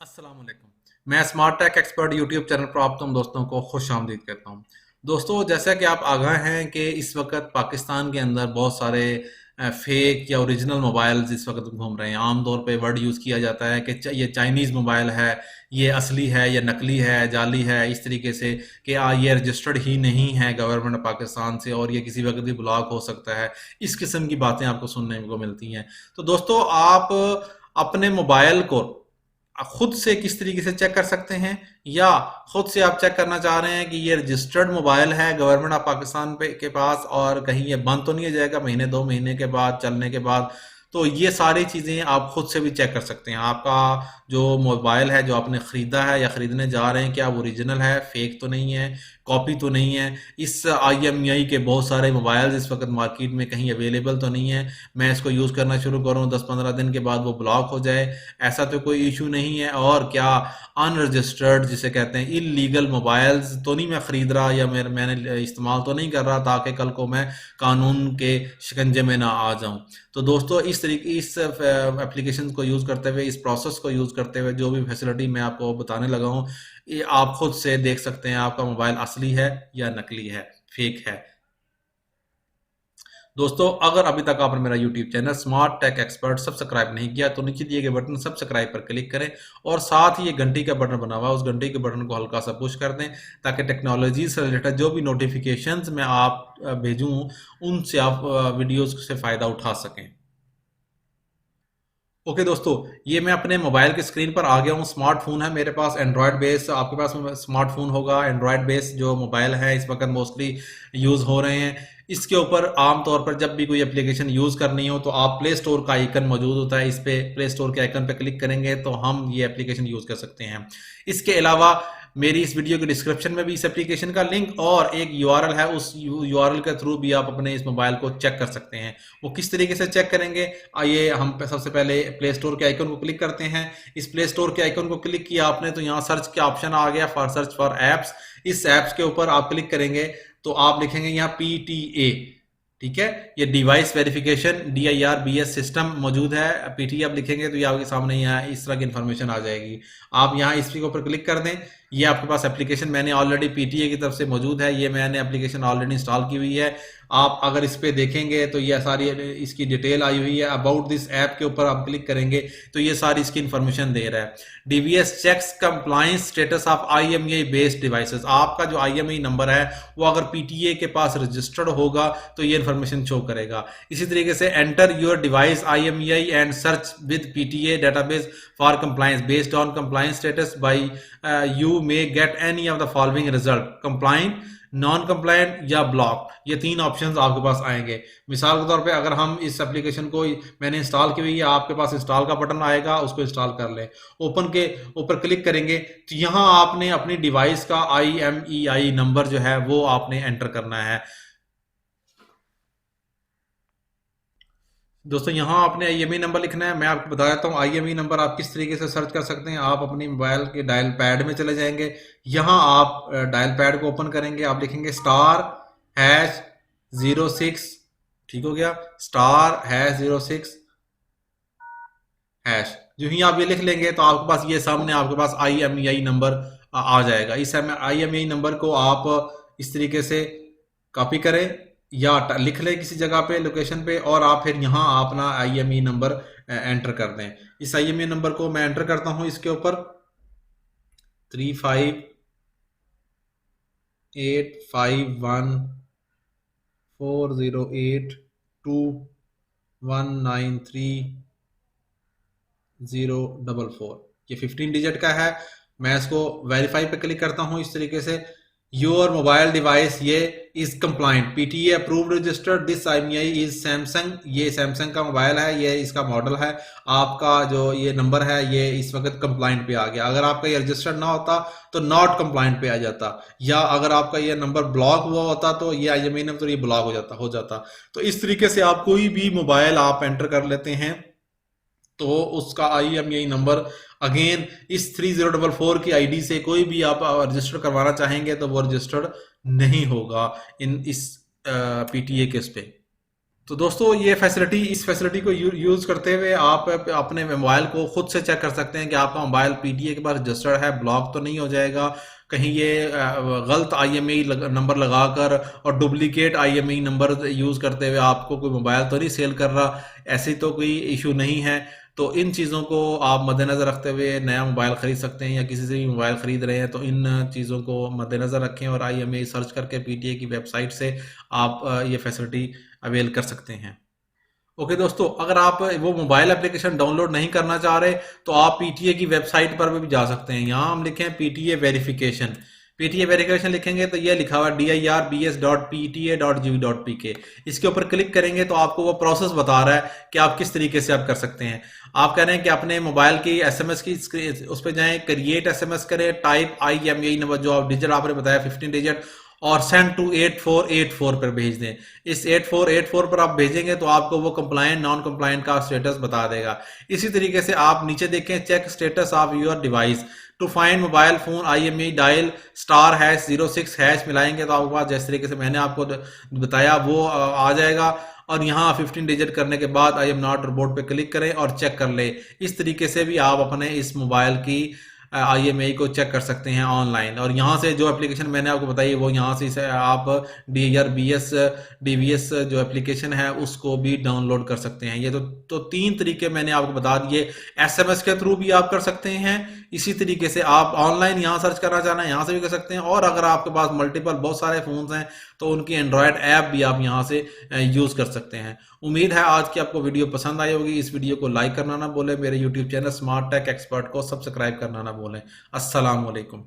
अस्सलाम वालेकुम। मैं smart tech expert YouTube channel पर आप तुम दोस्तों को खुश आमदीद कहता हूँ। दोस्तों, जैसा कि आप आगाह हैं कि इस वक्त पाकिस्तान के अंदर बहुत सारे फेक या ओरिजिनल मोबाइल्स इस वक्त घूम रहे हैं। आमतौर पे वर्ड यूज़ किया जाता है कि ये चाइनीज़ मोबाइल है, ये असली है या नकली है, जाली है, इस तरीके से कि ये रजिस्टर्ड ही नहीं है गवर्नमेंट पाकिस्तान से और ये किसी वक्त भी ब्लॉक हो सकता है। इस किस्म की बातें आपको सुनने को मिलती हैं। तो दोस्तों, आप अपने मोबाइल को खुद से किस तरीके से चेक कर सकते हैं, या खुद से आप चेक करना चाह रहे हैं कि ये रजिस्टर्ड मोबाइल है गवर्नमेंट ऑफ पाकिस्तान पे के पास और कहीं ये बंद तो नहीं हो जाएगा महीने 2 महीने के बाद चलने के बाद। तो ये सारी चीज़ें आप खुद से भी चेक कर सकते हैं। आपका जो मोबाइल है जो आपने ख़रीदा है या ख़रीदने जा रहे हैं, क्या वो ओरिजिनल है, फेक तो नहीं है, कॉपी तो नहीं है। इस IMEI के बहुत सारे मोबाइल्स इस वक्त मार्केट में कहीं अवेलेबल तो नहीं है। मैं इसको यूज़ करना शुरू करूँ 10-15 दिन के बाद वो ब्लॉक हो जाए, ऐसा तो कोई इशू नहीं है। और क्या अनरजिस्टर्ड जिसे कहते हैं इलीगल मोबाइल्स तो नहीं मैं ख़रीद रहा या मैंने इस्तेमाल तो नहीं कर रहा ताकि कल को मैं कानून के शिकंजे में ना आ जाऊं। तो दोस्तों, इस एप्लीकेशन को यूज़ करते हुए, इस प्रोसेस को यूज़ करते हुए जो भी फैसिलिटी मैं आपको बताने लगा हूँ, ये आप खुद से देख सकते हैं आपका मोबाइल असली है या नकली है, फेक है। दोस्तों, अगर अभी तक आपने मेरा YouTube channel smart tech expert subscribe नहीं किया तो नीचे दिए गए बटन सब्सक्राइब पर क्लिक करें और साथ ही ये घंटी का बटन बना हुआ है, उस घंटी के बटन को हल्का सा पुश कर दें ताकि टेक्नोलॉजी से रिलेटेड जो भी नोटिफिकेशंस मैं आप भेजूं उनसे आप वीडियोस से फ़ायदा उठा सकें। ओके दोस्तों, ये मैं अपने मोबाइल की स्क्रीन पर आ गया हूँ। स्मार्टफोन है मेरे पास, एंड्रॉयड बेस। आपके पास स्मार्टफोन होगा, एंड्रॉयड बेस जो मोबाइल है इस वक्त मोस्टली यूज़ हो रहे हैं। इसके ऊपर आमतौर पर जब भी कोई एप्लीकेशन यूज़ करनी हो तो आप प्ले स्टोर का आइकन मौजूद होता है, इस पे प्ले स्टोर के आइकन पे क्लिक करेंगे तो हम ये एप्लीकेशन यूज़ कर सकते हैं। इसके अलावा मेरी इस वीडियो के डिस्क्रिप्शन में भी इस एप्लीकेशन का लिंक और एक URL है, उस URL के थ्रू भी आप अपने इस मोबाइल को चेक कर सकते हैं। वो किस तरीके से चेक करेंगे, आइए हम सबसे पहले प्ले स्टोर के आइकन को क्लिक करते हैं। इस प्ले स्टोर के आइकन को क्लिक किया आपने तो यहाँ सर्च का ऑप्शन आ गया, फॉर सर्च फॉर एप्स। इस एप्स के ऊपर आप क्लिक करेंगे तो आप लिखेंगे यहाँ PTA, ठीक है। ये डिवाइस वेरिफिकेशन DIRBS सिस्टम मौजूद है। PTA आप लिखेंगे तो ये आपके सामने यहाँ इस तरह की इन्फॉर्मेशन आ जाएगी। आप यहाँ इस के ऊपर क्लिक कर दें। ये आपके पास एप्लीकेशन मैंने ऑलरेडी PTA की तरफ से मौजूद है, ये मैंने एप्लीकेशन ऑलरेडी इंस्टॉल की हुई है। आप अगर इस पे देखेंगे तो ये सारी इसकी डिटेल आई हुई है। अबाउट दिस ऐप के ऊपर आप क्लिक करेंगे तो ये सारी इसकी इन्फॉर्मेशन दे रहा है। DVS checks compliance status of IMEI based devices. आपका जो IMEI नंबर है वो अगर PTA के पास रजिस्टर्ड होगा तो ये इन्फॉर्मेशन शो करेगा। इसी तरीके से enter your device IMEI and search with PTA database for compliance based on compliance status bye you may get any of the following result: compliant, non compliant या block. ये 3 options आपके पास आएंगे। मिसाल के तौर पे अगर हम इस एप्लीकेशन को मैंने इंस्टॉल की हुई है, आपके पास इंस्टॉल का बटन आएगा, उसको इंस्टॉल कर लें। ओपन के ऊपर क्लिक करेंगे तो यहाँ आपने अपनी डिवाइस का IMEI नंबर जो है वो आपने एंटर करना है। दोस्तों, यहाँ आपने IMEI नंबर लिखना है। मैं आपको बता देता हूँ IMEI नंबर आप किस तरीके से सर्च कर सकते हैं। आप अपनी मोबाइल के डायल पैड में चले जाएंगे, यहाँ आप डायल पैड को ओपन करेंगे, आप लिखेंगे *#06, ठीक हो गया, *#06#। जो ही आप ये लिख लेंगे तो आपके पास ये सामने आपके पास IMEI नंबर आ जाएगा। इस IMEI नंबर को आप इस तरीके से कॉपी करें या लिख लें किसी जगह पे, लोकेशन पे, और आप फिर यहाँ अपना IMEI नंबर एंटर कर दें। इस IMEI नंबर को मैं एंटर करता हूँ, इसके ऊपर 358541082193 ये 15 डिजिट का है। मैं इसको वेरीफाई पे क्लिक करता हूँ। इस तरीके से योर मोबाइल डिवाइस ये is compliant, PTA approved registered, this IMEI is Samsung. ये सैमसंग का मोबाइल है, ये इसका मॉडल है। आपका जो ये नंबर है ये इस वक्त कंप्लाइंट पे आ गया। अगर आपका ये रजिस्टर्ड ना होता तो नॉट कंप्लाइंट पे आ जाता, या अगर आपका ये नंबर ब्लॉक हुआ होता तो ये IMEI नंबर तो ये ब्लॉक हो जाता। तो इस तरीके से आप कोई भी मोबाइल आप एंटर कर लेते हैं तो उसका IMEI नंबर अगेन इस 3044 की ID से कोई भी आप रजिस्टर करवाना चाहेंगे तो वो रजिस्टर्ड नहीं होगा इस PTA के उस पे। तो दोस्तों ये फैसिलिटी, इस फैसिलिटी को यूज़ करते हुए आप अपने मोबाइल को खुद से चेक कर सकते हैं कि आपका मोबाइल पीटीए के पास रजिस्टर्ड है, ब्लॉक तो नहीं हो जाएगा कहीं, ये गलत आईएमईआई नंबर लगाकर और डुप्लीकेट आईएमईआई नंबर यूज़ करते हुए आपको कोई मोबाइल तो नहीं सेल कर रहा, ऐसी तो कोई इशू नहीं है। तो इन चीज़ों को आप मद्देनज़र रखते हुए नया मोबाइल ख़रीद सकते हैं, या किसी से भी मोबाइल ख़रीद रहे हैं तो इन चीज़ों को मद्देनज़र रखें और आईएमईआई सर्च करके पीटीए की वेबसाइट से आप ये फैसिलिटी अवेल कर सकते हैं। ओके दोस्तों, अगर आप वो मोबाइल एप्लीकेशन डाउनलोड नहीं करना चाह रहे तो आप पीटीए की वेबसाइट पर भी जा सकते हैं। यहाँ हम लिखें पीटीए वेरिफिकेशन, पीटीए वेरिफिकेशन लिखेंगे तो ये लिखा हुआ dirbs.pta.gov.pk, इसके ऊपर क्लिक करेंगे तो आपको वो प्रोसेस बता रहा है कि आप किस तरीके से आप कर सकते हैं। आप कह रहे हैं कि अपने मोबाइल की एसएमएस की उस पर जाएं, क्रिएट एसएमएस करें, टाइप आईएमईआई नंबर जो आप डिजिट आपने बताया 15 डिजिट, और सेंड टू 8484 पर भेज दें। इस 8484 पर आप भेजेंगे तो आपको वो कंप्लायंट नॉन कंप्लायंट का स्टेटस बता देगा। इसी तरीके से आप नीचे देखें check status of your device to find mobile phone IMEI dial *#06# मिलाएंगे तो आपके पास जिस तरीके से मैंने आपको बताया वो आ जाएगा। और यहाँ 15 डिजिट करने के बाद आई एम नॉट रोबोट पे क्लिक करें और चेक कर ले। इस तरीके से भी आप अपने इस मोबाइल की आईएमईआई को चेक कर सकते हैं ऑनलाइन। और यहाँ से जो एप्लीकेशन मैंने आपको बताई वो यहाँ से आप डीवीएस जो एप्लीकेशन है उसको भी डाउनलोड कर सकते हैं। ये तो 3 तरीके मैंने आपको बता दिए। एसएमएस के थ्रू भी आप कर सकते हैं, इसी तरीके से आप ऑनलाइन यहाँ सर्च करना चाहना है यहाँ से भी कर सकते हैं, और अगर आपके पास मल्टीपल बहुत सारे फोन्स हैं तो उनकी एंड्रॉयड ऐप भी आप यहाँ से यूज़ कर सकते हैं। उम्मीद है आज की आपको वीडियो पसंद आई होगी। इस वीडियो को लाइक करना ना भूलें, मेरे YouTube channel smart tech expert को सब्सक्राइब करना ना भूलें। अस्सलाम वालेकुम।